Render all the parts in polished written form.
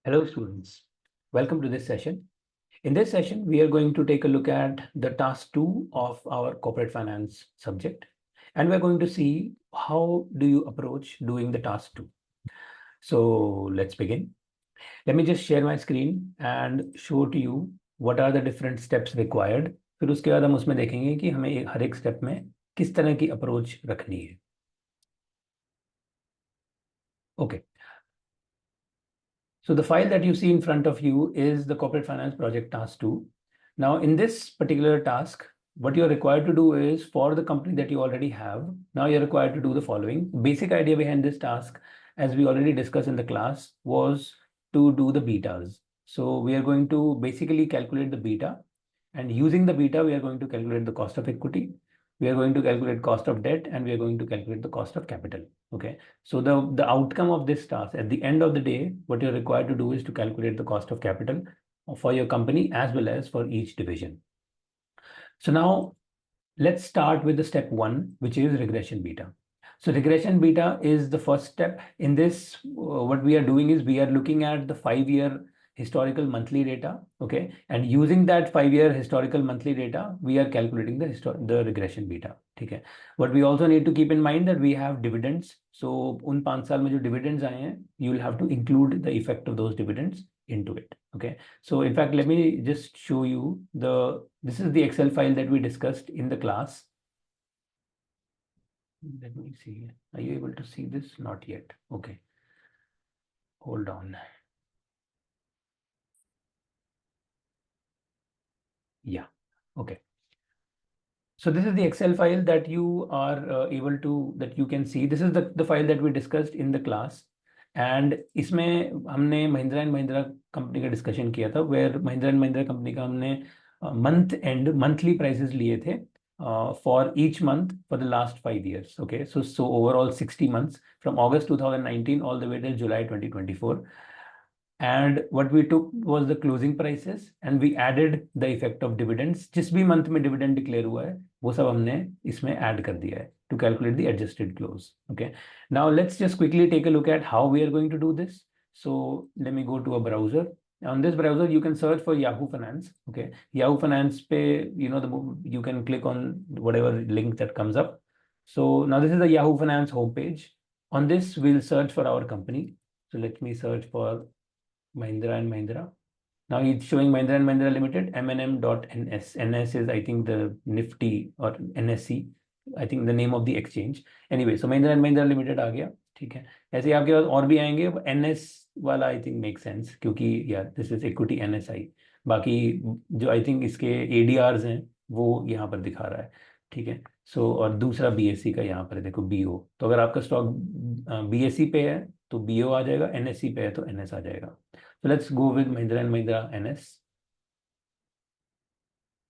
Hello students, welcome to this session. In this session, we are going to take a look at the task 2 of our corporate finance subject, and we're going to see how do you approach doing the task 2. So let's begin. Let me just share my screen and show to you what are the different steps required. फिर उसके बाद हम उसमें देखेंगे कि हमें हर एक step में किस तरह की अप्रोच रखनी है. Okay. So the file that you see in front of you is the Corporate Finance Project Task 2. Now, in this particular task, what you're required to do is for the company that you already have, now you're required to do the following. Basic idea behind this task, as we already discussed in the class, was to do the betas. So we are going to basically calculate the beta, and using the beta, we are going to calculate the cost of equity. We are going to calculate cost of debt, and we are going to calculate the cost of capital. Okay. So the outcome of this task at the end of the day, what you're required to do is to calculate the cost of capital for your company as well as for each division. So now let's start with the step 1, which is regression beta. So regression beta is the first step. In this, what we are doing is we are looking at the 5-year historical monthly data, okay? And using that 5-year historical monthly data, we are calculating the regression beta, okay? What we also need to keep in mind that we have dividends. So उन 5 साल में जो dividends आए हैं, you will have to include the effect of those dividends into it, okay? So in fact, let me just show you this is the Excel file that we discussed in the class. Let me see. Are you able to see this? Not yet. Okay. Hold on. Yeah. Okay. So this is the Excel file that you are that you can see. This is the file that we discussed in the class. And इसमें हमने Mahindra and Mahindra company का discussion किया था, where Mahindra and Mahindra company का हमने month and monthly prices लिए थे for each month for the last 5 years. Okay, so overall 60 months from August 2019 all the way till July 2024. And what we took was the closing prices and we added the effect of dividends. जिस भी month में dividend declare हुआ है वो सब हमने इसमें add कर दिया है to calculate the adjusted close. Okay, now let's just quickly take a look at how we are going to do this. So let me go to a browser. On this browser, you can search for Yahoo Finance. Okay, Yahoo Finance pay, you can click on whatever link that comes up. So now this is the Yahoo Finance homepage. On this, we'll search for our company. So let me search for Mahindra and Mahindra. Now it's showing Mahindra and Mahindra Limited, MNM.NS. NS is, I think, the Nifty or NSE. I think the name of the exchange. Anyway, so Mahindra and Mahindra Limited आ गया, ठीक है. ऐसे ही आपके पास और भी आएंगे. NS वाला I think makes sense क्योंकि यार this is equity NSI. बाकी जो I think इसके ADRs हैं वो यहाँ पर दिखा रहा है, ठीक है. सो और दूसरा BSE का यहाँ पर देखो BO. तो अगर आपका स्टॉक BSE पे है तो BO आ जाएगा, NSE पे है तो NS आ जाएगा. So let's go with Mahindra and Mahindra NS.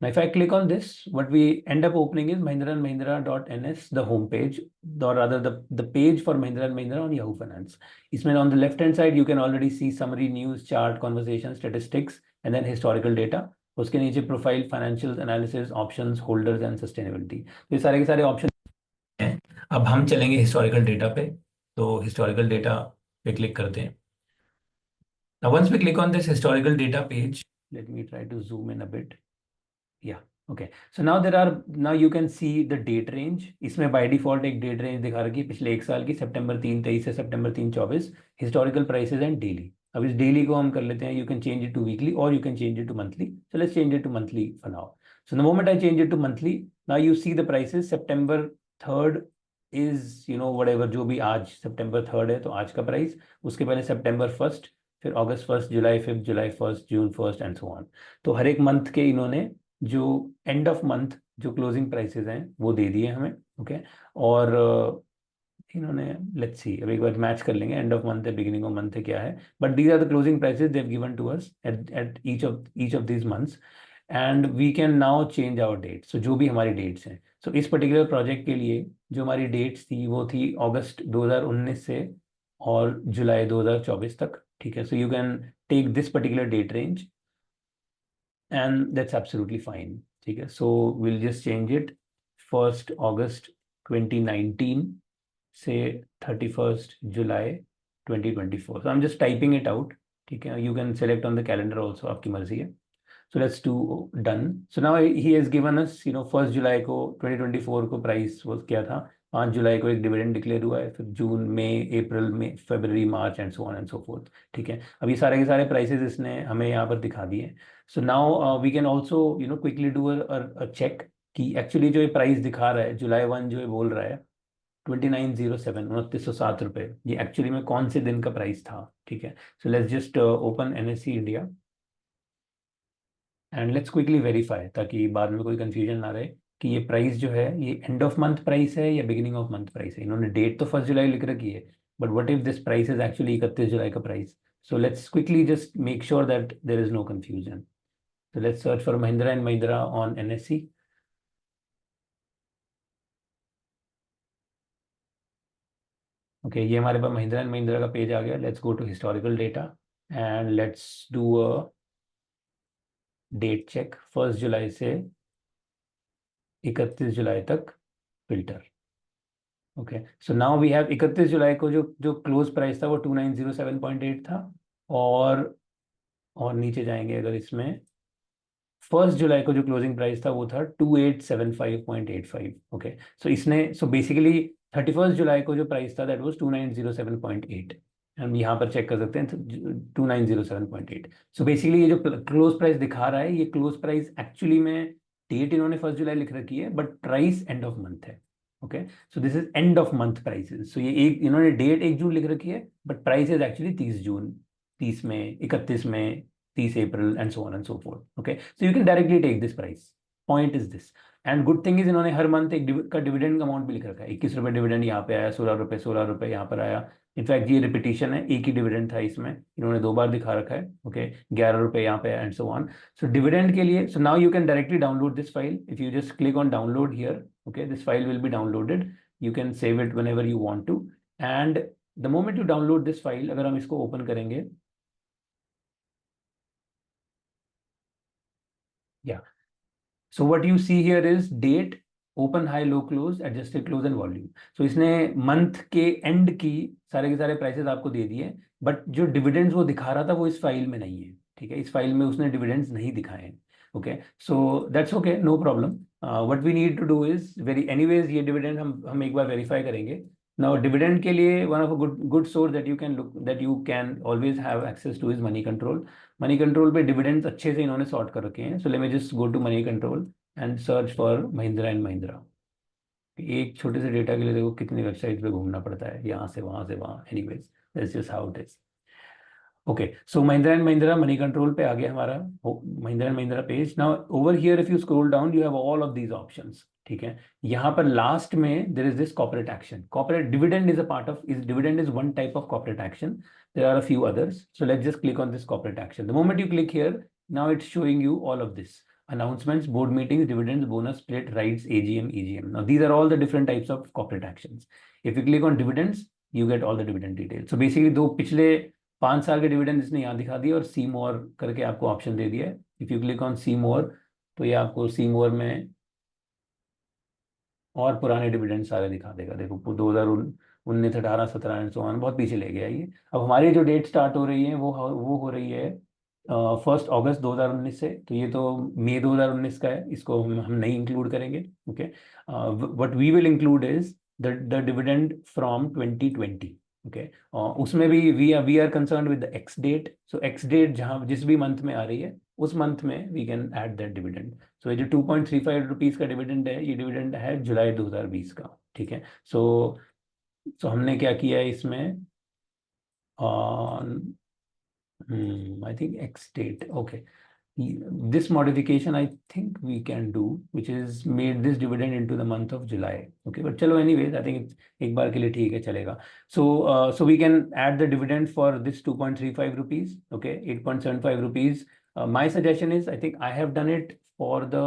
Now, if I click on this, what we end up opening is Mahindra and Mahindra.ns, the home page, or rather the page for Mahindra and Mahindra on Yahoo Finance. Ismein on the left-hand side, you can already see summary, news, chart, conversation, statistics, and then historical data. उसके नीचे profile, financial analysis, options, holders and sustainability. तो ये सारे के सारे option हैं. अब हम चलेंगे हिस्टोरिकल डेटा पे. तो हिस्टोरिकल डेटा पे क्लिक करते हैं. Now, once we click on this historical data page, let me try to zoom in a bit. Yeah, okay. So now you can see the date range. इसमें by default एक date range दिखा रखी है पिछले एक साल की, सितंबर 3-23 से सितंबर 3-24, historical prices and daily. अब इस daily को हम कर लेते हैं. You can change it to weekly or you can change it to monthly. So let's change it to monthly for now. So the moment I change it to monthly, now you see the prices. September 3rd is, whatever, जो भी आज September 3rd है तो आज का price. उसके पहले September 1st, फिर August 1st, July 5th, July 1st, June 1st and so on. तो हर एक मंथ के इन्होंने जो एंड ऑफ मंथ जो क्लोजिंग प्राइसेस हैं वो दे दिए हमें. ओके, और इन्होंने लेट्स सी, अब एक बार मैच कर लेंगे. एंड ऑफ मंथ है, बिगिनिंग ऑफ मंथ है, क्या है, but these are the closing prices they have given to us at each of this months. And we can now change our date. So जो भी हमारी dates हैं, सो इस particular project के लिए जो हमारी डेट्स थी वो थी अगस्त 2019 से और जुलाई 2024 तक, ठीक है. So you can take this particular date range and that's absolutely fine. Okay, so we'll just change it 1st August 2019 say 31st July 2024. So I'm just typing it out. ठीक है, you can select on the calendar also, आपकी मर्जी है। So let's do done. So now he has given us, 1 जुलाई को 2024 को price वो क्या था, 5 जुलाई को एक डिविडेंड डिक्लेयर हुआ है, फिर जून, मई, अप्रैल में, फरवरी, मार्च and so on and so forth. ठीक है, अब ये सारे के सारे प्राइसेस इसने हमें यहाँ पर दिखा दिए। So now we can also quickly do a check कि एक्चुअली जो ये प्राइस दिखा रहा है जुलाई 1 जो ये बोल रहा है 2907, 2907 रुपये, ये एक्चुअली में कौन से दिन का प्राइस था। ठीक है, so let's just open NSE India and let's quickly verify, ताकि बाद में कोई कंफ्यूजन ना रहे कि ये प्राइस जो है ये एंड ऑफ मंथ प्राइस है या बिगिनिंग ऑफ मंथ प्राइस है। इन्होंने डेट तो 1 जुलाई लिख रखी है, but what if this price is actually 31 जुलाई का price. So let's quickly just make sure that there is no confusion. So let's search for Mahindra and Mahindra on NSE. Okay, ये हमारे पास महिंद्रा एंड महिंद्रा का पेज आ गया। Let's go to historical data and let's do a date check 1 जुलाई से 31 जुलाई तक filter. Okay, so now we have 31 जुलाई को जो जो क्लोज प्राइस था वो 2907.8 था, और नीचे जाएंगे अगर इसमें 1 जुलाई को जो क्लोजिंग प्राइस था वो था 2875.85। ओके, सो इसने सो बेसिकली 31 जुलाई को जो प्राइस था दैट वाज 2907.8। हम यहाँ पर चेक कर सकते हैं 2907.8। सो बेसिकली ये जो क्लोज प्राइस दिखा रहा है ये क्लोज प्राइस एक्चुअली में डेट इन्होंने 1 जुलाई लिख रखी है, but price end of month है। Okay, so this is end of month prices. So ये एक इन्होंने डेट 1 जून लिख रखी है, बट प्राइस इज एक्चुअली 30 जून, 30 मई, 31 मई, 30 अप्रैल and so on and so forth. Okay, so you can directly take this price. Point is this, and good thing is इन्होंने हर मंथ एक का डिविडेंड का अमाउंट भी लिख रखा है। 21 रुपये डिविडेंड यहाँ पे आया, 16 रुपये, 16 रुपये यहाँ पर आया। इनफैक्ट ये रिपीटिशन है, एक ही डिविडेंड था इसमें, इन्होंने 2 बार दिखा रखा है। ओके, 11 रुपये यहाँ पे and so on. So dividend के लिए, so now you can directly download this file if you just click on download here. Okay, this file will be downloaded, you can save it whenever you want to, and the moment you download this file, अगर हम इसको open करेंगे, या so what you see here is date, open, high, low, close, adjusted close and volume. So इसने month के and की सारे के सारे प्राइसेस आपको दे दिए, बट जो डिविडेंड्स वो दिखा रहा था वो इस फाइल में नहीं है। ठीक है, इस फाइल में उसने डिविडेंड्स नहीं दिखाए हैं। Okay, so that's okay, no problem. What we need to do is very anyways, ये डिविडेंड हम एक बार वेरीफाई करेंगे। नाउ डिविडेंड के लिए one of a good source that you can look, that you can always have access to is Moneycontrol. Moneycontrol पे dividends अच्छे से इन्होंने सॉर्ट कर रखे हैं। So let me just go to Moneycontrol and search for Mahindra and Mahindra. एक छोटे से डेटा के लिए देखो कितनी वेबसाइट पे घूमना पड़ता है, यहाँ से वहाँ से वहाँ। Anyways, that's just how it is. Okay, so Mahindra and Mahindra Moneycontrol पे आ गया हमारा Mahindra and Mahindra page. Now over here if you scroll down you have all of these options. ठीक है, यहाँ पर लास्ट में there is this corporate action. Corporate dividend is a part of, is dividend is one type of corporate action. There are a few others, so let's just click on this corporate action. The moment you click here, now it's showing you all of this: announcements, board meetings, dividends, bonus, split, rights, AGM, EGM. Now these are all the different types of corporate actions. If you click on dividends, you get all the dividend details. So basically दो पिछले 5 साल के dividend इसने यहाँ दिखा दिया और सी मोर करके आपको ऑप्शन दे दिया है। इफ यू क्लिक ऑन सी मोर, तो ये आपको सी मोर में और पुराने डिविडेंड सारे दिखा देगा। देखो 2019, 18, 17 एंड सो ऑन, बहुत पीछे ले गया ये। अब हमारी जो डेट स्टार्ट हो रही है वो हो रही है 1 अगस्त 2019 से। तो ये तो मई 2019 का है, इसको हम नहीं इंक्लूड करेंगे। Okay, what we will include is the dividend from 2020। Okay, उसमें भी we are concern with the ex date. So ex date जहाँ जिस भी मंथ में आ रही है उस मंथ में we can add that dividend. So ये जो 2.35 रुपीज़ का डिविडेंड है, ये डिविडेंड है जुलाई 2020 का। ठीक है, सो हमने क्या किया है इसमें, I think X date. Okay. This modification I think we can do, which is made this dividend into the month of July. Okay, but chalo anyways, I think it's एक बार के लिए ठीक है, चलेगा. So we can add the dividend for this 2.35 rupees. Okay, 8.75 rupees. My suggestion is, I think I have done it for the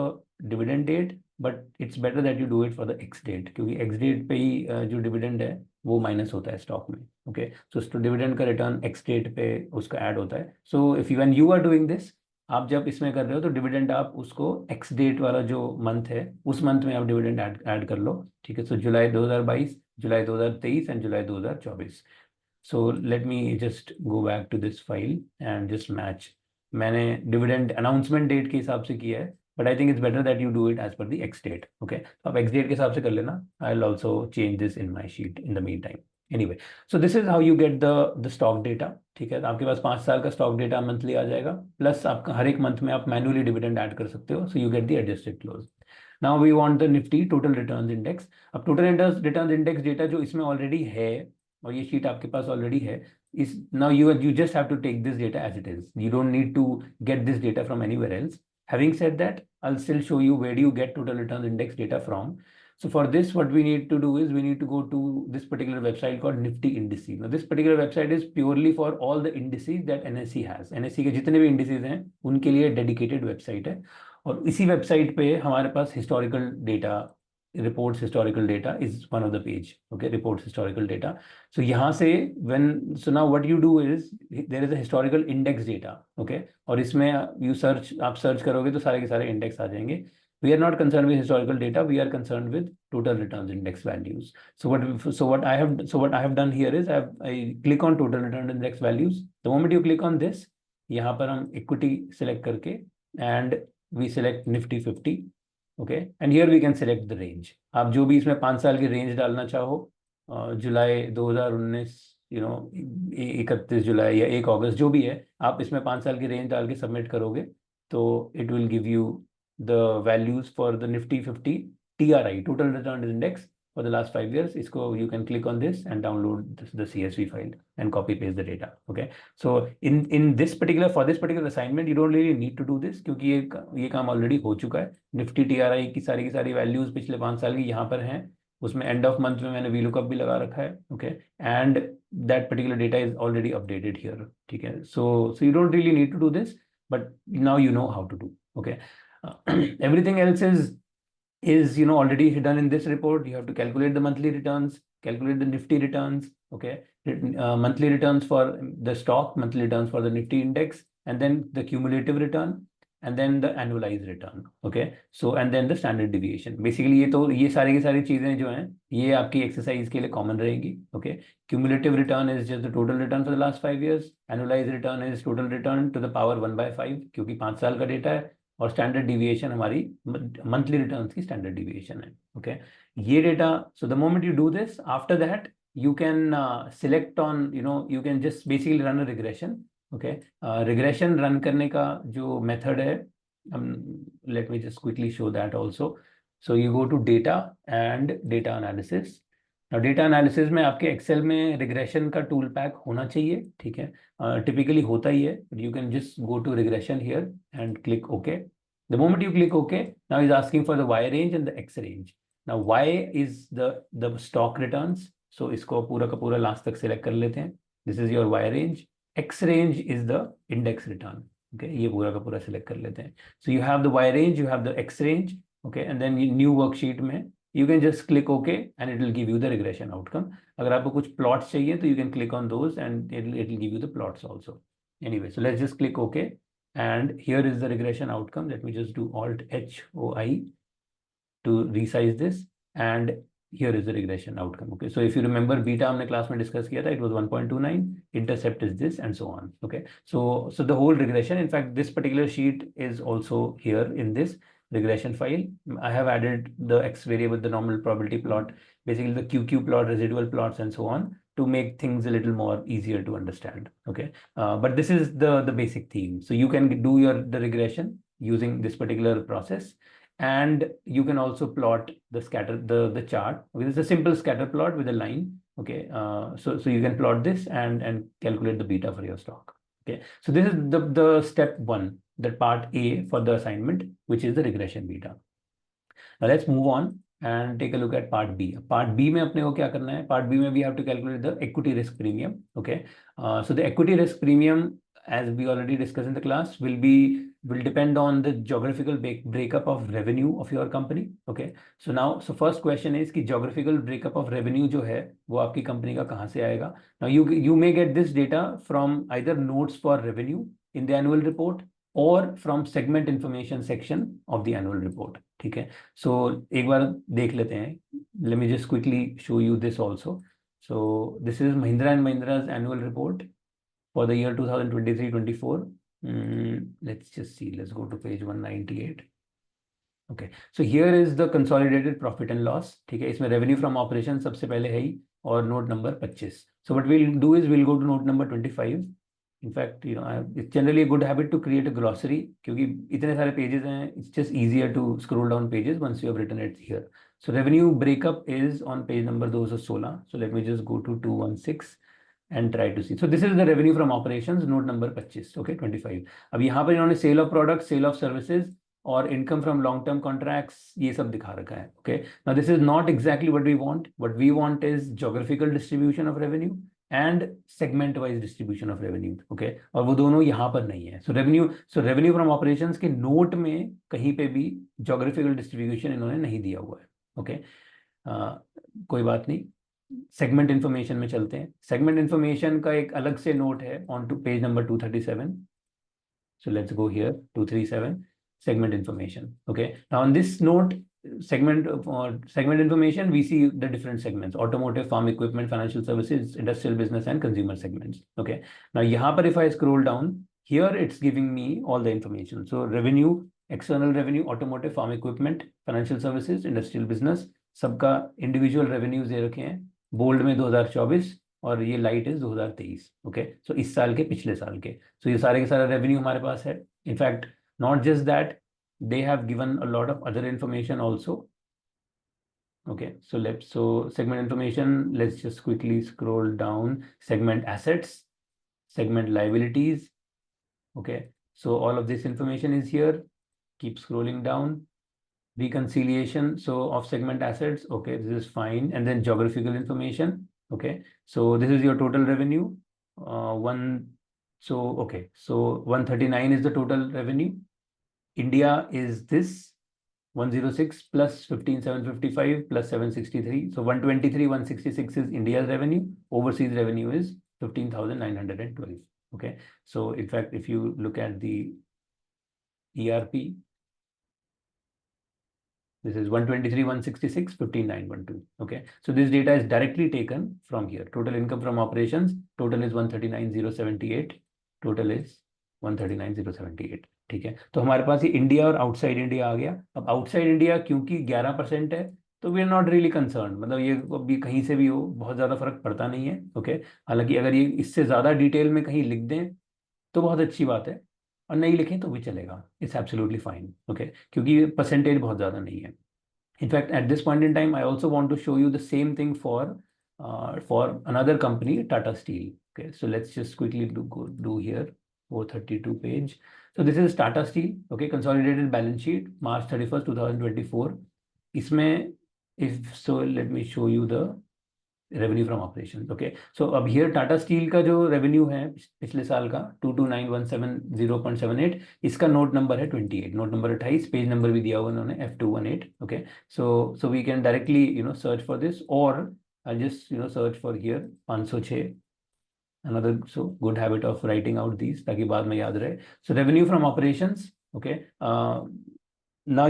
dividend date, but it's better that you do it for the X date, क्योंकि X date पे ही जो dividend है वो minus होता है stock में। Okay, so dividend का return ex date पे उसका ऐड होता है। So if you, when you are doing this, आप जब इसमें कर रहे हो तो डिविडेंड आप उसको एक्स डेट वाला जो मंथ है उस मंथ में आप डिविडेंड ऐड कर लो। ठीक है, सो जुलाई 2022, जुलाई 2023 and July 2024। So let me just go back to this file and just match. मैंने डिविडेंड अनाउंसमेंट डेट के हिसाब से किया है, but I think it's better that you do it as per the ex date. Okay, आप ex date के हिसाब से कर लेना. I will also change this in my sheet in the mean time. Anyway, so this is how you get the stock data. ठीक है, तो आपके पास 5 साल का स्टॉक डेटा मंथली आ जाएगा, प्लस आपका हर एक मंथ में आप मैन्युअली डिविडेंड ऐड कर सकते हो. So you get the adjusted close. Now we want the Nifty total returns index. अब टोटल रिटर्न्स इंडेक्स डेटा जो इसमें ऑलरेडी है, और ये शीट आपके पास ऑलरेडी है, is now you just have to take this data as it is. You don't need to get this data from anywhere else. Having said that, I'll still show you where do you get total returns index data from. So for this, what we need to do is we need to go to this particular website called Nifty Indices. Now this particular website is purely for all the indices that NSE has. NSE के जितने भी indices हैं उनके लिए dedicated website है, और इसी website पे हमारे पास historical data, reports historical data is one of the page. Okay, reports historical data. So यहाँ से so now what you do is there is a historical index data. Okay, और इसमें आप search करोगे तो सारे के सारे index आ जाएंगे. We are not concerned with historical data. We are concerned with total returns index values. So what I have done here is I click on total return index values. The moment you click on this, यहाँ पर हम equity select करके and we select Nifty 50. Okay, and here we can select the range. आप जो भी इसमें 5 साल की रेंज डालना चाहो, जुलाई 2019, 31 जुलाई या 1 अगस्त, जो भी है, आप इसमें 5 साल की रेंज डाल के सबमिट करोगे तो it will give you the values for the Nifty 50 TRI, total return index, for the last 5 years. इसको you can click on this and download the CSV file and copy paste the data. Okay, so in this particular, for this particular assignment you don't really need to do this, क्योंकि ये काम already हो चुका है. Nifty TRI की सारी values पिछले 5 साल की यहाँ पर हैं. उसमें एंड ऑफ मंथ में मैंने VLOOKUP भी लगा रखा है. Okay, and that particular data is already updated here. ठीक है, so you don't really need to do this, but now you know how to do. Okay, everything else is already done in this report. You have to calculate the monthly returns, calculate the Nifty returns. Okay, monthly returns for the stock, monthly returns for the Nifty index, and then the cumulative return, and then the annualized return. Okay, so and then the standard deviation. Basically ये सारी की सारी चीजें जो हैं ये आपकी exercise के लिए कॉमन रहेगी. Okay, cumulative return is just the total return for the last 5 years. Annualized return is total return to the power 1/5, क्योंकि 5 साल का डेटा है, और स्टैंडर्ड डिविएशन हमारी मंथली रिटर्न्स की स्टैंडर्ड डिविएशन है. ओके, ये data. So the moment you do this, after that you can select on, you can just basically run a regression. Okay, regression run करने का जो method है, let me just quickly show that also. So you go to data and data analysis. Now data analysis में आपके Excel में regression का tool pack होना चाहिए. ठीक है, typically होता ही है, but you can just go to regression here and click OK. The moment you click OK, now is asking for the Y range and the X range. Now Y is the stock returns. So इसको पूरा का पूरा last तक select कर लेते हैं. This is your Y range. X range is the index return. Okay, ये पूरा का पूरा सिलेक्ट कर लेते हैं. So you have the Y range, you have the X range. Okay, and then new worksheet में you can just click OK and it will give you the regression outcome. अगर आपको कुछ plots चाहिए तो you can click on those and it will give you the plots also. Anyway, so let's just click OK, and here is the regression outcome. Let me just do Alt-H-O-I to resize this, and here is the regression outcome. Okay, so if you remember beta हमने class में discuss किया था, it was 1.29, intercept is this, and so on. Okay, so the whole regression, in fact this particular sheet is also here in this regression file. I have added the X variable, the normal probability plot, basically the QQ plot, residual plots, and so on, to make things a little more easier to understand. Okay, but this is the basic theme. So you can do the regression using this particular process. And you can also plot the scatter, the chart. Okay, this is a simple scatter plot with a line. Okay, so you can plot this and calculate the beta for your stock. Okay, so this is the step 1, the part A for the assignment, which is the regression beta. Now let's move on and take a look at part B. Part B में अपने को क्या करना है? Part B में we have to calculate the equity risk premium. Okay, so the equity risk premium, as we already discussed in the class, will depend on the geographical breakup of revenue of your company. Okay, so first question is कि geographical breakup of revenue जो है वो आपकी company का कहाँ से आएगा? Now you may get this data from either notes for revenue in the annual report or from segment information section of the annual report. ठीक है, so एक बार देख लेते हैं. Let me just quickly show you this also. So this is Mahindra and Mahindra's annual report for the year 2023-24. Let's just see. Let's go to page 198. Okay, so here is the consolidated profit and loss. ठीक है, इसमें revenue from operations सबसे पहले है ही और note number 25. So what we'll do is we'll go to note number 25. In fact, it's generally a good habit to create a glossary क्योंकि इतने सारे pages हैं. It's just easier to scroll down pages once you have written it here. So revenue breakup is on page number 216. So let me just go to 216 and try to see. So this is the revenue from operations, note number 25. Okay, 25. अब यहाँ पर इन्होंने sale of products, sale of services और income from long term contracts ये सब दिखा रखा है. Okay, now this is not exactly what we want is geographical distribution of revenue and segment wise distribution of revenue. Okay, और वो दोनों यहाँ पर नहीं है. सो रेवेन्यू फ्रॉम ऑपरेशंस के नोट में कहीं पे भी ज्योग्राफिकल डिस्ट्रीब्यूशन इन्होंने नहीं दिया हुआ है. ओके, कोई बात नहीं, सेगमेंट इन्फॉर्मेशन में चलते हैं. सेगमेंट इन्फॉर्मेशन का एक अलग से नोट है on to page number 237. So let's go here 237 segment information. Okay, now on this note, segment information, we see the different segments: automotive, farm equipment, financial services, industrial business, and consumer segments. Okay, now यहाँ पर if I scroll down here, it's giving me all the information. So revenue, external revenue, automotive, farm equipment, financial services, industrial business, सबका individual revenues दे रखे हैं bold में 2024 और ये light is 2023. Okay, सो इस साल के पिछले साल के. सो ये सारे के सारा रेवेन्यू हमारे पास है. In fact not just that, they have given a lot of other information also. Okay, so segment information, let's just quickly scroll down. Segment assets, segment liabilities. Okay, so all of this information is here. Keep scrolling down. Reconciliation, so of segment assets. Okay, this is fine. And then geographical information. Okay, so this is your total revenue. So 139 is the total revenue. India is this 106 plus 15,755 plus 763. So 123, 166 is India's revenue. Overseas revenue is 15,912. Okay, so in fact, if you look at the ERP, this is 123, 166, 15,912. Okay, so this data is directly taken from here. Total income from operations, total is 139,078. Total is 139,078. ठीक है, तो हमारे पास ये India और outside India आ गया. अब outside India क्योंकि 11% है तो we are not really concern. मतलब ये अभी कहीं से भी हो बहुत ज़्यादा फर्क पड़ता नहीं है. ओके, हालांकि अगर ये इससे ज़्यादा डिटेल में कहीं लिख दें तो बहुत अच्छी बात है, और नहीं लिखें तो भी चलेगा. It's absolutely fine. ओके, क्योंकि परसेंटेज बहुत ज़्यादा नहीं है. In fact at this point in time I also want to show you the same thing for another company, Tata Steel. Okay, so let's just quickly do here 432 page. So this is Tata Steel. Okay, consolidated balance sheet March 31st 2024. इसमें let me show you the revenue from operations. Okay, so अब here Tata Steel का जो revenue है पिछले साल का 229,170.78, इसका note number है 28, नोट नंबर 28, पेज नंबर भी दिया हुआ उन्होंने F218. Okay, so we can directly search for this, or I'll just search for here 506. Another good habit of writing out these ताकि बाद में याद रहे. So revenue from operations. Okay, now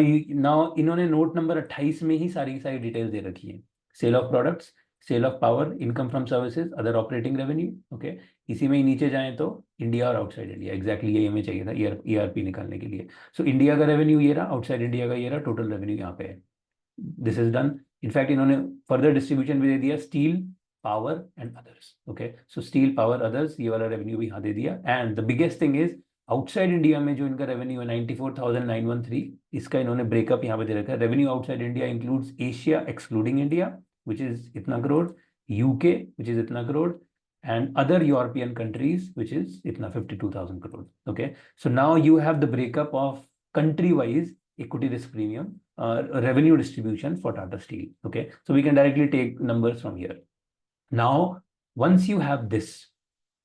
इन्होंने नोट नंबर 28 में ही सारी डिटेल्स दे रखी है. Sale of products, sale of power, income from services, other operating revenue. Okay, इसी में ही नीचे जाएं तो इंडिया और आउटसाइड इंडिया. एग्जैक्टली यही हमें चाहिए था ERP निकालने के लिए. सो इंडिया का रेवेन्यू ये रहा, आउटसाइड इंडिया का ये रहा, टोटल रेवेन्यू यहाँ पे है. This is done. इनफैक्ट इन्होंने फर्दर डिस्ट्रीब्यूशन भी दे दिया, steel, power and others. Okay, so steel, power, others, ये वाला रेवेन्यू भी यहाँ दे दिया. And the biggest thing is outside India में जो इनका रेवेन्यू है 94,913, इसका इन्होंने ब्रेकअप यहाँ पे दे रखा है. Revenue outside India includes Asia excluding India which is इतना करोड़, UK which is इतना crore, and other European countries which is इतना 52,000 crore. Okay, so now you have the breakup of country wise equity risk premium revenue distribution for Tata Steel. Okay, so we can directly take numbers from here. Now once you have this,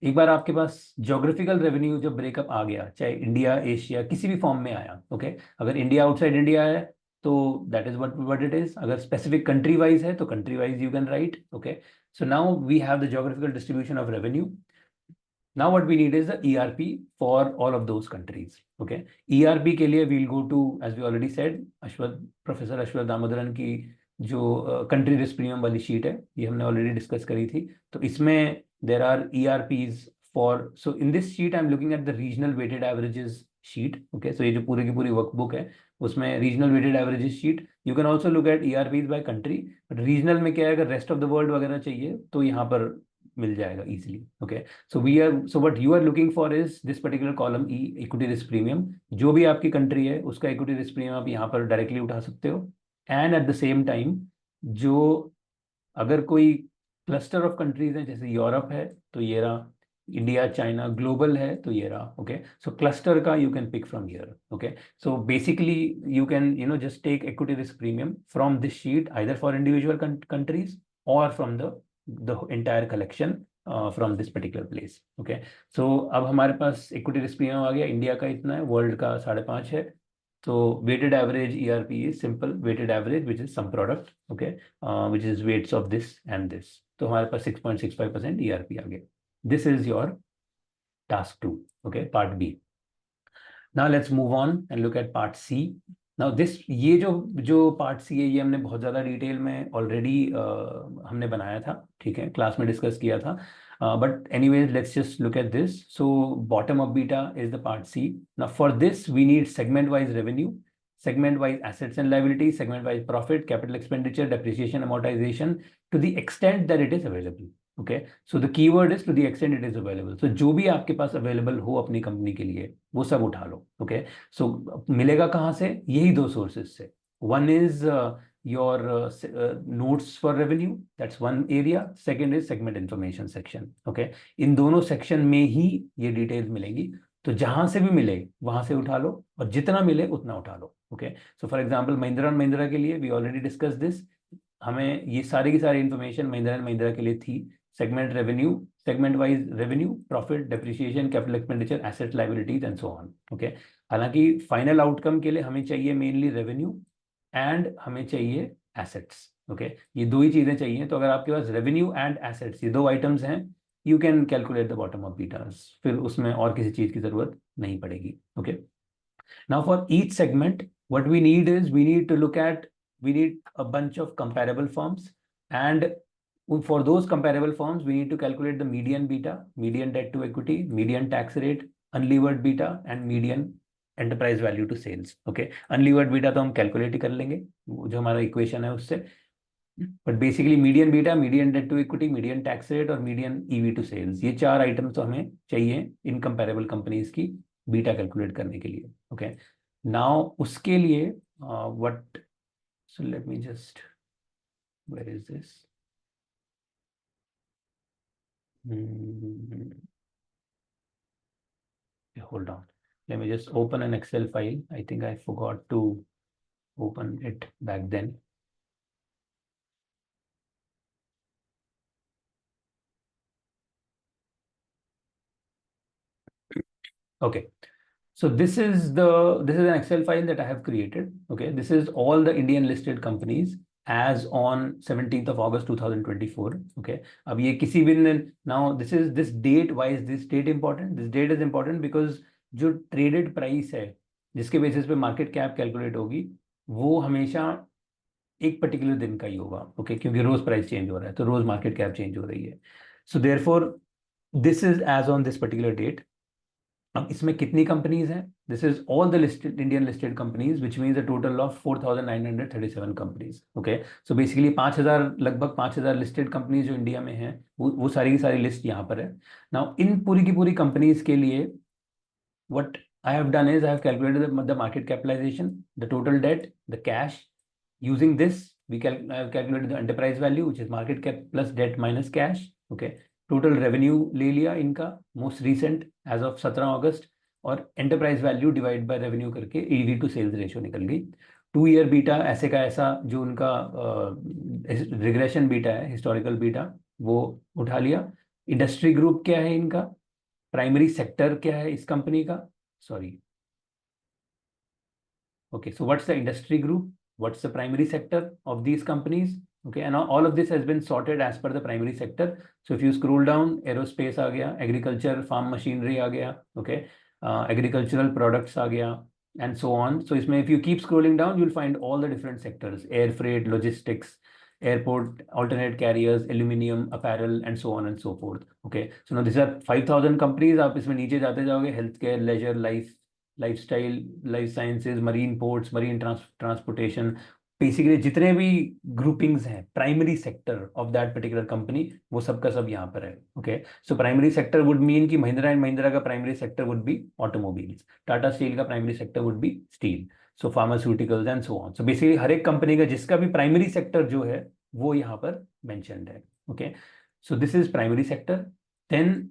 एक बार आपके पास geographical revenue जब breakup आ गया, चाहे India, Asia, किसी भी form में आया. Okay, अगर इंडिया आउटसाइड इंडिया है तो that is what it is. अगर स्पेसिफिक कंट्री वाइज है तो country wise you can write. Okay, so now we have the geographical distribution of revenue. Now what we need is the ERP for all of those countries. Okay, ERP के लिए we'll go to, as we already said, professor Aswath Damodaran की जो country risk premium वाली sheet है, ये हमने already discuss करी थी। तो इसमें there are ERPs for, so in this sheet I am looking at the regional weighted averages sheet. Okay, so ये जो पूरी की पूरी वर्कबुक है उसमें regional weighted averages sheet, you can also look at ERPs by country, but regional में क्या है, अगर रेस्ट ऑफ द वर्ल्ड वगैरह चाहिए तो यहाँ पर मिल जाएगा easily. Okay, so what you are looking for is this particular column E, equity risk premium. जो भी आपकी कंट्री है उसका इक्विटी रिस्क प्रीमियम आप यहाँ पर डायरेक्टली उठा सकते हो। And at the same time, जो अगर कोई क्लस्टर ऑफ कंट्रीज हैं, जैसे यूरोप है तो ये रहा, इंडिया चाइना ग्लोबल है तो ये रहा। ओके, सो क्लस्टर का you can pick from here. Okay, so basically you can just take equity risk premium from this sheet, either for individual countries और from the entire collection from this particular place. Okay, so अब हमारे पास equity risk premium आ गया, India का इतना है, world का 5.5 है। So weighted average ERP is simple weighted average, which is some product, okay, which is weights of this and this. तो हमारे पास 6.65% ERP आ गया. This is your task 2, okay, part B. Now let's move on and look at part C. Now this, ये जो part C है, ये हमने बहुत ज़्यादा डिटेल में ऑलरेडी हमने बनाया था, ठीक है, क्लास में डिस्कस किया था. But anyways, let's just look at this. So bottom of beta is the part C. Now for this, we need segment-wise revenue, segment-wise assets and liabilities, segment-wise profit, capital expenditure, depreciation, amortization, to the extent that it is available. Okay, so the keyword is to the extent it is available. So जो भी आपके पास available हो अपनी company के लिए वो सब उठा लो. Okay, so मिलेगा कहाँ से? यही दो sources से. One is your notes for revenue, that's one area. Second is segment information section. Okay, इन दोनों section में ही ये details मिलेंगी. तो जहां से भी मिले वहां से उठा लो, और जितना मिले उतना उठा लो. Okay, so for example Mahindra and Mahindra के लिए वी ऑलरेडी डिस्कस दिस, हमें ये सारी की सारी इंफॉर्मेशन महिंद्रा एंड महिंद्रा के लिए थी. Segment revenue, segment wise revenue, profit, depreciation, capital expenditure, asset liabilities and so on. Okay, हालांकि फाइनल आउटकम के लिए हमें चाहिए मेनली रेवेन्यू एंड हमें चाहिए एसेट्स. ओके, ये दो ही चीजें चाहिए. तो अगर आपके पास रेवेन्यू एंड एसेट्स ये दो आइटम्स हैं, you can calculate the bottom of betas, फिर उसमें और किसी चीज की जरूरत नहीं पड़ेगी. Okay, now for each segment what we need is we need to look at, we need a bunch of comparable firms, and for those comparable firms we need to calculate the median beta, median debt to equity, median tax rate, unlevered beta and median enterprise value to sales. Okay, unlevered beta तो हम calculate ही कर लेंगे जो हमारा equation है उससे, but basically median beta, median debt to equity, median tax rate और median EV to sales, ये चार आइटम्स तो हमें चाहिए इन कंपेरेबल कंपनीज की बीटा कैलकुलेट करने के लिए. ओके, नाउ उसके लिए what, so let me just, where is this? Hold on. Let me just open an Excel file. I think I forgot to open it back then. Okay. So this is an Excel file that I have created. Okay, this is all the Indian listed companies as on 17th of August 2024. Okay, अब ये किसी भी दिन, now this date, why is this date important? This date is important because जो traded price है जिसके basis पे market cap calculate होगी वो हमेशा एक पर्टिकुलर दिन का ही होगा. ओके, क्योंकि रोज प्राइस चेंज हो रहा है तो रोज मार्केट कैप चेंज हो रही है. So therefore this is as on this particular date. अब इसमें कितनी कंपनीज हैं? This is all the listed Indian listed companies, which means a total of 4,937 companies. Okay, so basically 5,000, लगभग 5,000 लिस्टेड कंपनीज जो India में हैं वो सारी की सारी लिस्ट यहाँ पर है. नाउ इन पूरी की पूरी कंपनीज के लिए what I have done is I have calculated the market capitalization, the total debt, the cash. Using this, I have calculated the enterprise value, which is market cap plus debt minus cash. Okay, total revenue ले लिया इनका most recent as of 17 अगस्त, और enterprise value divide by revenue करके EV to sales ratio निकल गई. 2 year beta ऐसे का ऐसा जो उनका रिग्रेशन बीटा है, हिस्टोरिकल बीटा, वो उठा लिया. इंडस्ट्री ग्रुप क्या है इनका, प्राइमरी सेक्टर क्या है इस कंपनी का, sorry, okay, so what's the industry group, what's the primary sector of these companies? Okay, and all of this has been sorted as per the primary sector. So if you scroll down, aerospace आ गया, agriculture, farm machinery आ गया, okay, agricultural products आ गया, and so on. So इसमें if you keep scrolling down, you'll find all the different sectors: air freight, logistics, airport, alternate carriers, aluminium, apparel, and so on and so forth. Okay, so now these are 5,000 companies. आप इसमें नीचे जाते जाओगे, healthcare, leisure, lifestyle, life sciences, marine ports, marine transportation, basically जितने भी groupings हैं primary sector of that particular company, वो सब का सब यहाँ पर है. Okay, so primary sector would mean कि महिंद्रा एंड महिंद्रा का primary sector would be automobiles, Tata steel का primary sector would be steel, so pharmaceuticals and so on. So basically हर एक कंपनी का जिसका भी प्राइमरी सेक्टर जो है वो यहाँ पर मेंशन्ड है. Okay, so this is primary sector. Then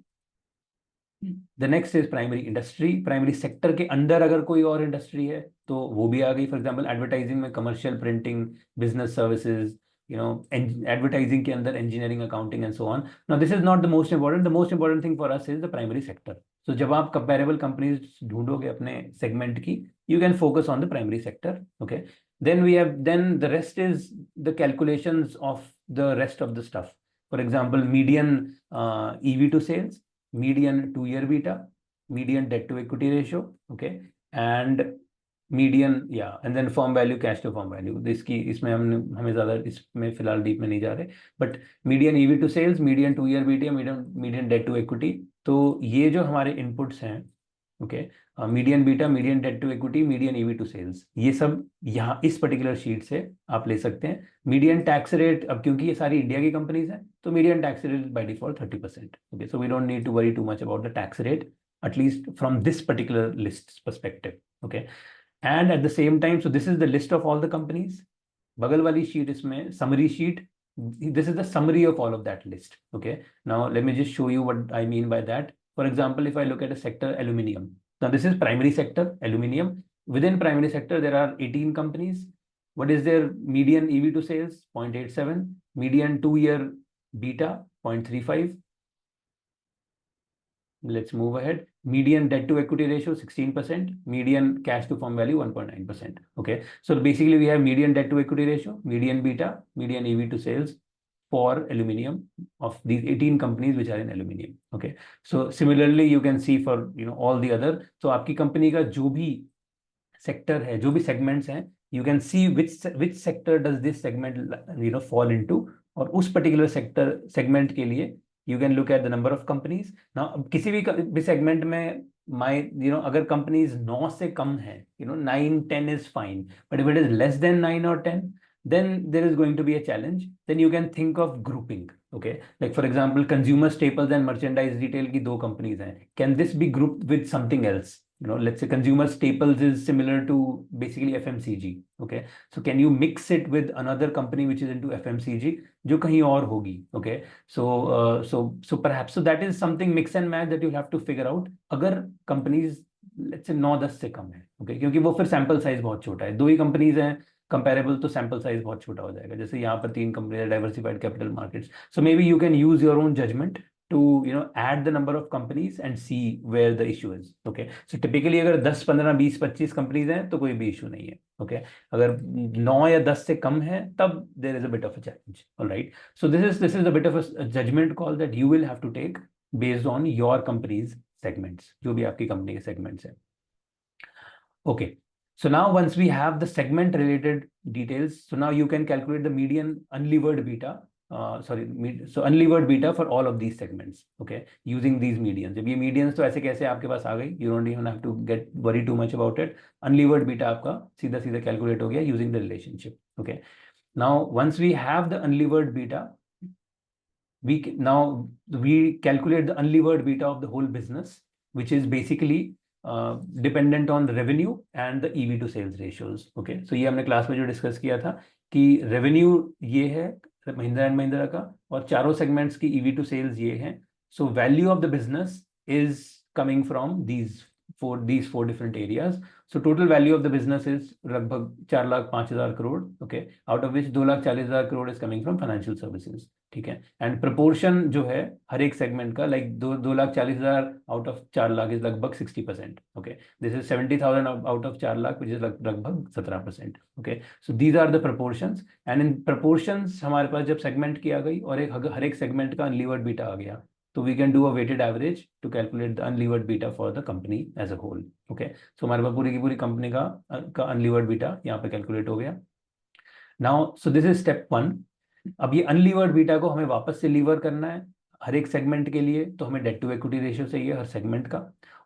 the next is primary industry. Primary sector के अंदर अगर कोई और इंडस्ट्री है तो वो भी आ गई. फॉर एग्जांपल एडवर्टाइजिंग में commercial, printing, business services, advertising के अंदर engineering, accounting and so on. Now this is not the most important. The most important thing for us is the primary sector. So जब आप comparable companies ढूंढोगे अपने segment की, you can focus on the primary sector. Okay, then the rest is the calculations of the rest of the stuff. For example, median EV to sales, median 2-year beta, median debt to equity ratio, okay, and median, yeah, and then firm value, cash to firm value. इसमें हमें ज़्यादा इसमें फिलहाल deep में नहीं जा रहे, but median EV to sales, median 2-year beta, median debt to equity. तो ये जो हमारे इनपुट्स हैं, okay, median beta, median debt to equity, median EV to sales, ये सब यहाँ इस पर्टिकुलर शीट से आप ले सकते हैं. मीडियन टैक्स रेट, अब क्योंकि ये सारी इंडिया की कंपनीज हैं तो median tax rate by default 30%. Okay, so we don't need to worry too much about the tax rate, at least from this particular list perspective. Okay, and at the same time, so this is the list of all the companies. बगल वाली sheet इसमें summary sheet, this is the summary of all of that list. Okay, now let me just show you what I mean by that. For example, if I look at a sector aluminium, now this is primary sector aluminium. Within primary sector there are 18 companies. What is their median EV to sales? 0.87, median 2-year beta 0.35. Let's move ahead. Median debt to equity ratio 16%, median cash to firm value 1.9%. Okay, so basically we have median debt to equity ratio, median beta, median EV to sales for aluminium of these 18 companies which are in aluminium. Okay, so similarly you can see for all the other. So आपकी company का जो भी sector है, जो भी segments हैं, you can see which sector does this segment fall into, और उस पर्टिकुलर सेक्टर सेगमेंट के लिए you can look at the number of companies. Now किसी भी सेगमेंट में अगर कंपनीज 9 से कम है, 9-10 is fine, but if it is less than 9 or 10, then there is going to be a challenge. Then you can think of grouping. Okay, like for example, consumer staples and merchandise retail की 2 companies हैं. Can this be grouped with something else? Let's say consumer staples is similar to basically FMCG. Okay, so can you mix it with another company which is into FMCG जो कहीं और होगी? Okay, so perhaps that is something mix and match that you have to figure out. अगर companies let's say 9-10 से कम है, okay, क्योंकि वो फिर सैंपल साइज बहुत छोटा है. 2 ही कंपनीज हैं कंपेरेबल, तो सैंपल साइज बहुत छोटा हो जाएगा. जैसे यहाँ पर 3 company, diversified capital markets. So maybe you can use your own judgement to add the number of companies and see where the issue is. Okay, so typically अगर 10, 15, 20, 25 companies हैं तो कोई भी इशू नहीं है. Okay, अगर 9 या 10 से कम है तब there is a bit of a challenge. All right, so this is a bit of a judgment call that you will have to take based on your company's segments, जो भी आपकी कंपनी के segments हैं. Okay, so now once we have the segment related details, so now you can calculate the median unlevered beta. So unlevered beta for all of these segments, okay, using these medians. जब ये medians तो ऐसे कैसे आपके पास आ गई, you don't even have to get worry too much about it. Unlevered beta आपका सीधा सीधा calculate हो गया using the relationship. Okay, now once we have the unlevered beta, we calculate the unlevered beta of the whole business, which is basically dependent on the revenue and the EV to sales ratios. Okay, so ये हमने class में जो discuss किया था कि revenue ये है Mahindra and Mahindra का, और चारों सेगमेंट्स की EV टू सेल्स ये हैं. So value of the business is coming from these four different areas. So total value of the business is लगभग 4,05,000 crore. Okay, out of which 2,40,000 crore is coming from financial services. ठीक है, and proportion जो है हर एक segment का, like 2,40,000 out of 4 lakh is लगभग 60%. Okay, this is 70,000 out of 4 lakh which is लगभग 17%. Okay, so these are the proportions, and in proportions हमारे पास जब सेगमेंट की आ गई और हर एक सेगमेंट का अनलीवर्ड बीटा आ गया, तो we can do a weighted average to calculate the unlevered beta for the company as a whole. Okay, so हमारे पास पूरी की पूरी कंपनी का अनलीवर्ड बीटा यहाँ पे कैलकुलेट हो गया। Now so this is step 1। अब ये अनलीवर्ड बीटा को हमें वापस से लीवर करना है हर एक सेगमेंट के लिए, तो हमें डेट टू इक्विटी रेशियो चाहिए हर सेगमेंट का,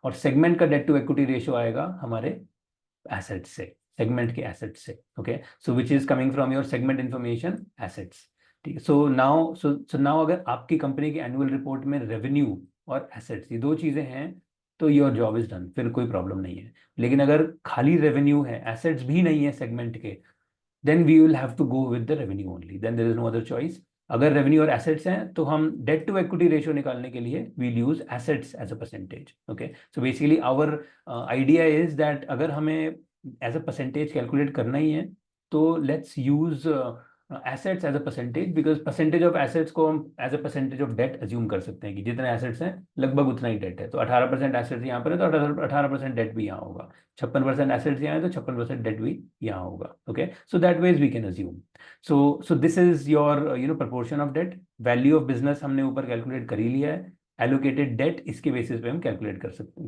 और सेगमेंट का डेट टू इक्विटी रेशियो आएगा हमारे एसेट्स से, सेगमेंट के एसेट्स से। Okay, so which is coming from your segment information assets. ठीक है, सो नाउ अगर आपकी कंपनी की एनुअल रिपोर्ट में रेवेन्यू और एसेट्स ये दो चीजें हैं तो योर जॉब इज डन, फिर कोई प्रॉब्लम नहीं है। लेकिन अगर खाली रेवेन्यू है, एसेट्स भी नहीं है सेगमेंट के, then we will have to go with the revenue only, then there is no other choice। अगर रेवेन्यू और एसेट्स हैं तो हम डेट टू इक्विटी रेशियो निकालने के लिए we'll use assets as a percentage। okay, so basically our idea is that अगर हमें as a percentage कैलकुलेट करना ही है तो let's use assets as a percentage, because percentage of assets को हम as a percentage of debt assume कर सकते हैं कि जितने assets हैं लगभग उतना ही डेट है। तो 18% एसेट्स यहाँ पर है तो 18% डेट भी यहाँ होगा, 56% एसेट्स यहाँ है तो 56% डेट भी यहाँ होगा। Okay, so that ways we can assume. So this is your proportion of debt. Value of business हमने ऊपर कैलकुलेट कर ही लिया है। एलोकेटेड डेट इसके बेसिस पे हम कैलकुलेट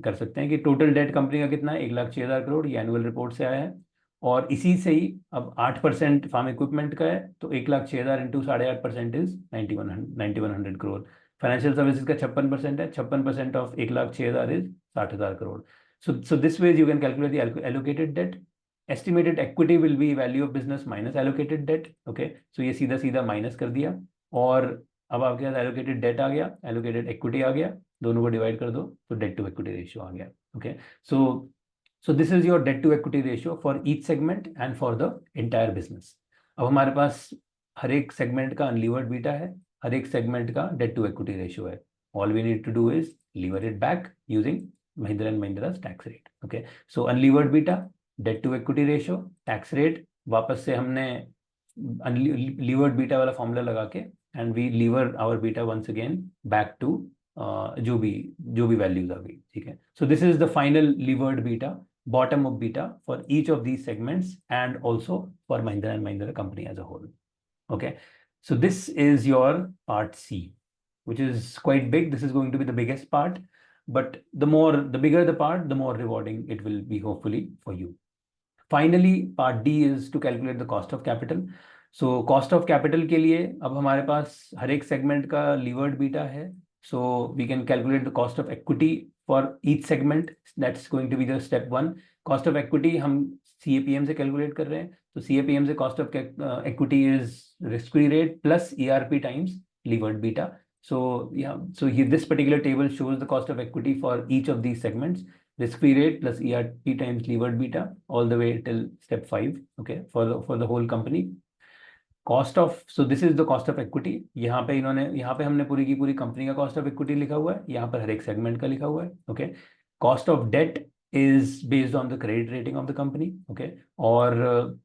कर सकते हैं कि टोटल डेट कंपनी का कितना है, 1,06,000 करोड़, ये एनुअल रिपोर्ट से आया है। और इसी से ही अब 8% फार्म इक्विपमेंट का है तो 1,06,000 into 8.5% is 9100 crore. Financial services का 56% है, 56% of 1,06,000 is 60,000 crore. So this way you can calculate the allocated debt. Estimated equity will be value of business minus allocated debt. Okay, so ये सीधा सीधा माइनस कर दिया और अब आपके पास allocated debt आ गया, allocated equity आ गया, दोनों को डिवाइड कर दो तो debt to equity ratio आ गया। Okay, so this is your debt to equity ratio for each segment and for the entire business। अब हमारे पास हर एक सेगमेंट का अनलीवर्ड बीटा है, हर एक सेगमेंट का डेट टू इक्विटी रेशियो है। All we need to do is lever it back using Mahindra and Mahindra's tax rate। Okay, so unlevered beta, debt to equity ratio, tax rate, वापस से हमने unlevered beta वाला formula लगा के and we lever our beta once again back to जो भी values आ गई। ठीक है, so this is the final levered beta, bottom of beta for each of these segments and also for Mahindra and Mahindra company as a whole। Okay, so this is your part C, which is quite big. This is going to be the biggest part, but the bigger the part, the more rewarding it will be hopefully for you। Finally, part D is to calculate the cost of capital। So cost of capital के लिए अब हमारे पास हर एक segment का levered beta है, so we can calculate the cost of equity for each segment। That's going to be the step 1। cost of equity हम CAPM से calculate कर रहे हैं, तो CAPM से cost of equity is risk-free rate plus ERP times levered beta। So yeah, so here this particular table shows the cost of equity for each of these segments, risk-free rate plus ERP times levered beta all the way till step 5। Okay, for the whole company। Cost of, so this is the cost of equity. यहाँ पे हमने पूरी की पूरी company का cost of equity लिखा हुआ है, यहाँ पर हर एक सेगमेंट का लिखा हुआ है। Okay, cost of debt is based on the credit rating of the company. Okay, और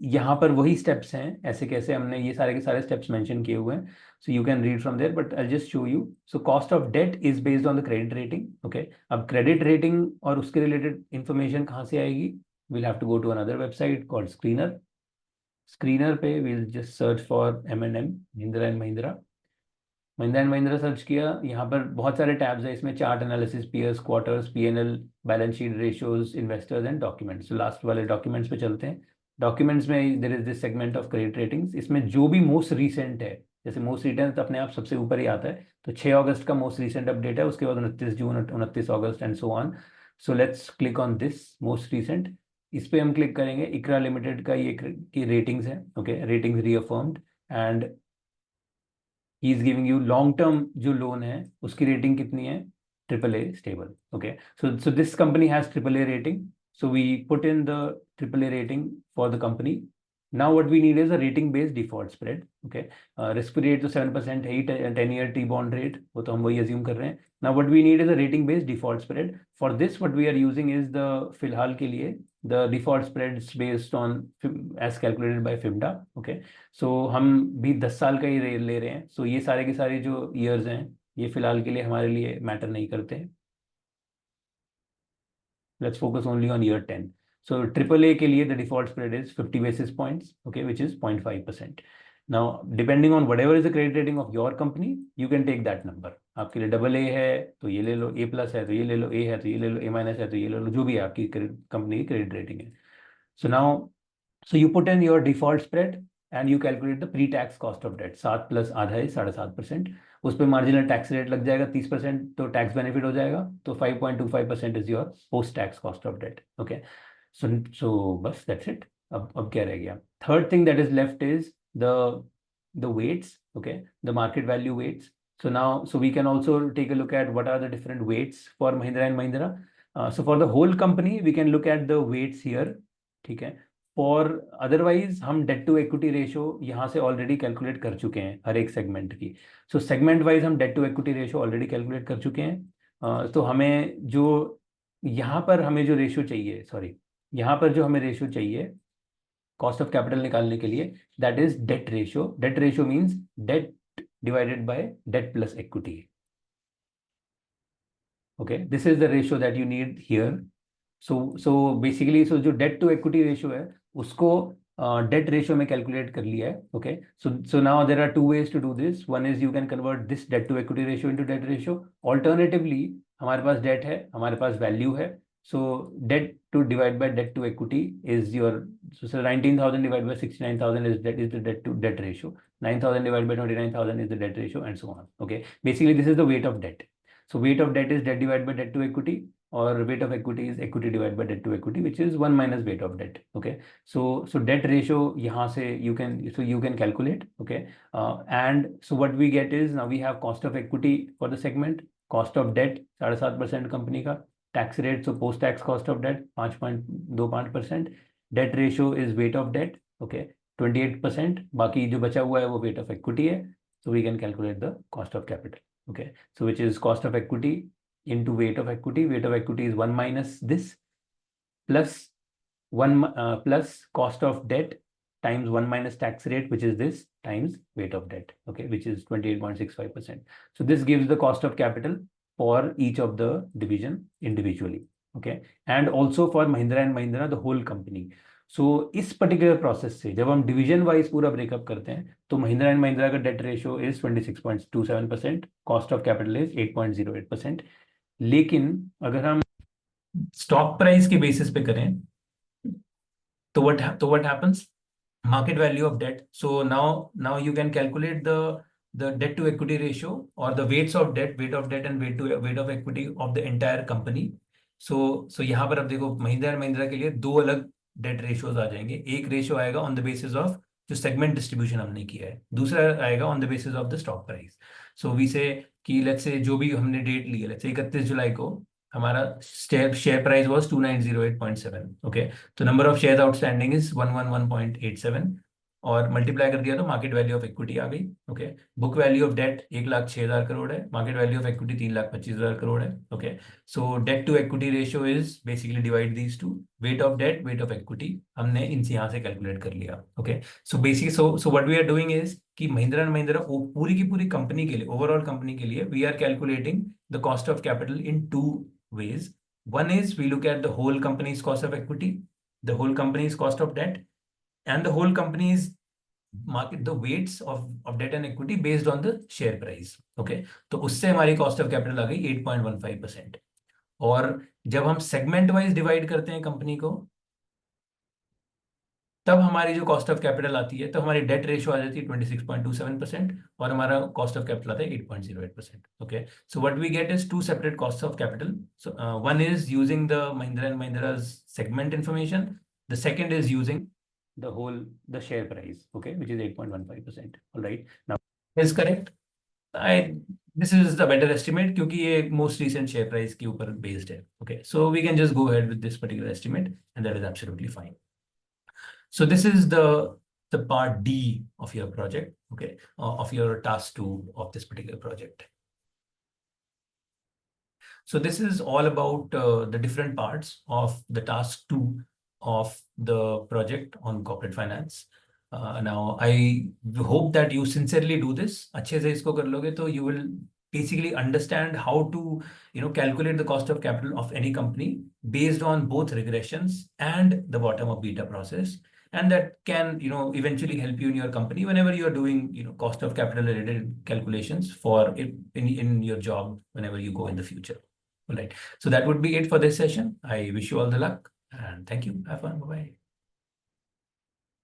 यहाँ पर वही स्टेप्स हैं, ऐसे कैसे हमने ये सारे के सारे स्टेप्स मेंशन किए हुए हैं, so you can read from there, but I just show you. So cost of debt is based on the credit rating. Okay, अब क्रेडिट रेटिंग और उसके रिलेटेड इंफॉर्मेशन कहाँ से आएगी, we'll have to go to another website called Screener। Screener पे we'll just search for M&M, Mahindra and Mahindra search किया। यहाँ पर बहुत सारे टैब्स हैं, इसमें chart analysis, peers, quarters, P&L, balance sheet, ratios, investors and documents. तो लास्ट वाले डॉक्यूमेंट्स पे चलते हैं। डॉक्यूमेंट्स में there is this segment of credit ratings. इसमें जो भी मोस्ट रीसेंट है, जैसे मोस्ट रीसेंट अपने आप सबसे ऊपर ही आता है, तो 6 अगस्त का मोस्ट रीसेंट अपडेट है, उसके बाद 29 जून, 29 अगस्त and so on. So let's click on this most recent. इस पे हम क्लिक करेंगे, इकरा लिमिटेड का ये की रेटिंग्स है। Okay, ratings reaffirmed and he is giving you long term जो लोन है उसकी रेटिंग कितनी है, AAA stable. Okay, so this company has AAA rating, so we put in the AAA rating for the company। now what we need is a rating based default spread। okay, risk free rate तो 7% है ही, 10-year T-bond rate, वो तो हम वही assume कर रहे हैं। now what we need is a rating based default spread। for this what we are using is the फिलहाल के लिए the default spreads based on as calculated by FIMDA। okay, so हम भी 10 साल का ही ले रहे हैं, so ये सारे के सारे जो years हैं ये फिलहाल के लिए हमारे लिए मैटर नहीं करते हैं। Let's focus only on year 10। So AAA के लिए the default spread is 50 basis points, okay, which is 0.5%। Now, depending on whatever is the credit rating of your company, you can take that number. आपके लिए AA है तो ये ले लो, A+ है तो ये ले लो, A है तो ये ले लो, A- है तो ये ले लो, जो भी आपकी कंपनी की क्रेडिट रेटिंग है. So now, so you put in your default spread and you calculate the pre-tax cost of debt. 7 plus आधा है 7.5%. उस पर मार्जिनल टैक्स रेट लग जाएगा 30%, तो टैक्स बेनिफिट हो जाएगा. तो 5.25% is your post tax cost of debt. Okay, so बस दैट्स इट. अब क्या रह गया? Third thing that is left is the weights. Okay, the market value weights. So now, so we can also take a look at what are the different weights for Mahindra and Mahindra. So for the whole company, we can look at the weights here. ठीक है. For otherwise हम debt to equity ratio यहाँ से already calculate कर चुके हैं हर एक segment की. सो सेगमेंट वाइज हम debt to equity ratio already calculate कर चुके हैं. तो हमें जो यहाँ पर हमें जो रेशियो चाहिए, सॉरी, यहाँ पर जो हमें रेशियो चाहिए कॉस्ट ऑफ कैपिटल निकालने के लिए, that is debt ratio. Debt ratio means debt divided by debt plus equity. Okay, this is the ratio that you need here. So basically so जो डेट टू इक्विटी रेशियो है उसको debt ratio में calculate कर लिया है. Okay, so now there are two ways to do this. One is you can convert this debt to equity ratio into debt ratio. Alternatively हमारे पास debt है, हमारे पास वैल्यू है. So debt to divide by debt to equity is your, so 19,000 divided by 69,000 is the debt to debt ratio. 9,000 divided by 29,000 is the debt ratio, and so on. Okay, basically this is the weight of debt. So weight of debt is debt divided by debt to equity, or weight of equity is equity divided by debt to equity, which is 1 minus weight of debt. Okay, so debt ratio यहाँ से you can calculate. Okay, and so what we get is, now we have cost of equity for the segment, cost of debt 7.5% company का, tax rate, so post tax cost of debt 5.25%, debt ratio is weight of debt. Okay, 28%. बाकी जो बचा हुआ है वो weight of equity है. So we can calculate the cost of capital. Okay, so which is cost of equity into weight of equity. Weight of equity is 1 minus this plus 1 plus cost of debt times 1 minus tax rate, which is this, times weight of debt. Okay, which is 28.65%. So this gives the cost of capital for each of the division individually. Okay, and also for Mahindra and Mahindra, the whole company. सो इस particular process से जब हम division wise पूरा breakup करते हैं तो Mahindra and Mahindra का debt ratio is 26.27%, cost of capital is 8.08%. लेकिन अगर हम स्टॉक प्राइस के बेसिस पे करें तो what happens, market value of debt. So now you can calculate the debt to equity ratio, or the weights of debt, weight of debt and weight of equity of the entire company. So यहाँ पर अब देखो Mahindra and Mahindra के लिए दो अलग date ratios आ जाएंगे. एक रेशियो आएगा ऑन द बेसिस ऑफ जो सेगमेंट डिस्ट्रीब्यूशन हमने किया है, दूसरा आएगा on the basis of the stock price. So we say कि लेट्स से जो भी हमने डेट ली है, लेट्स से 31 जुलाई को हमारा शेयर प्राइस वाज 2908.7. ओके, तो number of share outstanding is 111.87, और मल्टीप्लाई कर दिया तो मार्केट वैल्यू ऑफ इक्विटी आ गई. Okay, book value of debt 1,06,000 crore है, market value of equity 3,25,000 crore है. Okay, so debt to equity ratio is basically divide these two, weight of debt, weight of equity हमने इनसे यहाँ से कैलकुलेट कर लिया. Okay, so basic so what we are doing is कि Mahindra and Mahindra पूरी की पूरी कंपनी के लिए, ओवरऑल कंपनी के लिए, we are calculating the cost of capital in two ways. One is we look at the whole company's cost of equity, the whole company's cost of debt, and the whole company's market, the weights of debt and equity based on the share price. Okay, तो उससे हमारी cost of capital आ गई 8.15%. और जब हम segment wise divide करते हैं company को, तब हमारी जो कॉस्ट ऑफ कैपिटल आती है, तो हमारी डेट रेशियो आ जाती है 26.27%, और हमारा कॉस्ट ऑफ कैपिटल आता है 8.08%. Okay, so what we get is two separate cost of capital. So one is using the Mahindra and Mahindra segment information, the second is using the share price, okay, which is 8.15%. all right, now is correct. This is the better estimate क्योंकि ये most recent share price के ऊपर based है. Okay, so we can just go ahead with this particular estimate, and that is absolutely fine. So this is the part D of your project, okay, of your task 2 of this particular project. So this is all about the different parts of the task 2 of the project on corporate finance. Now I hope that you sincerely do this. अच्छे से इसको कर लोगे तो you will basically understand how to calculate the cost of capital of any company based on both regressions and the bottom of beta process. and that can, eventually help you in your company whenever you are doing, cost of capital related calculations for in your job whenever you go in the future. All right. So that would be it for this session. I wish you all the luck and thank you. Have fun. Bye-bye.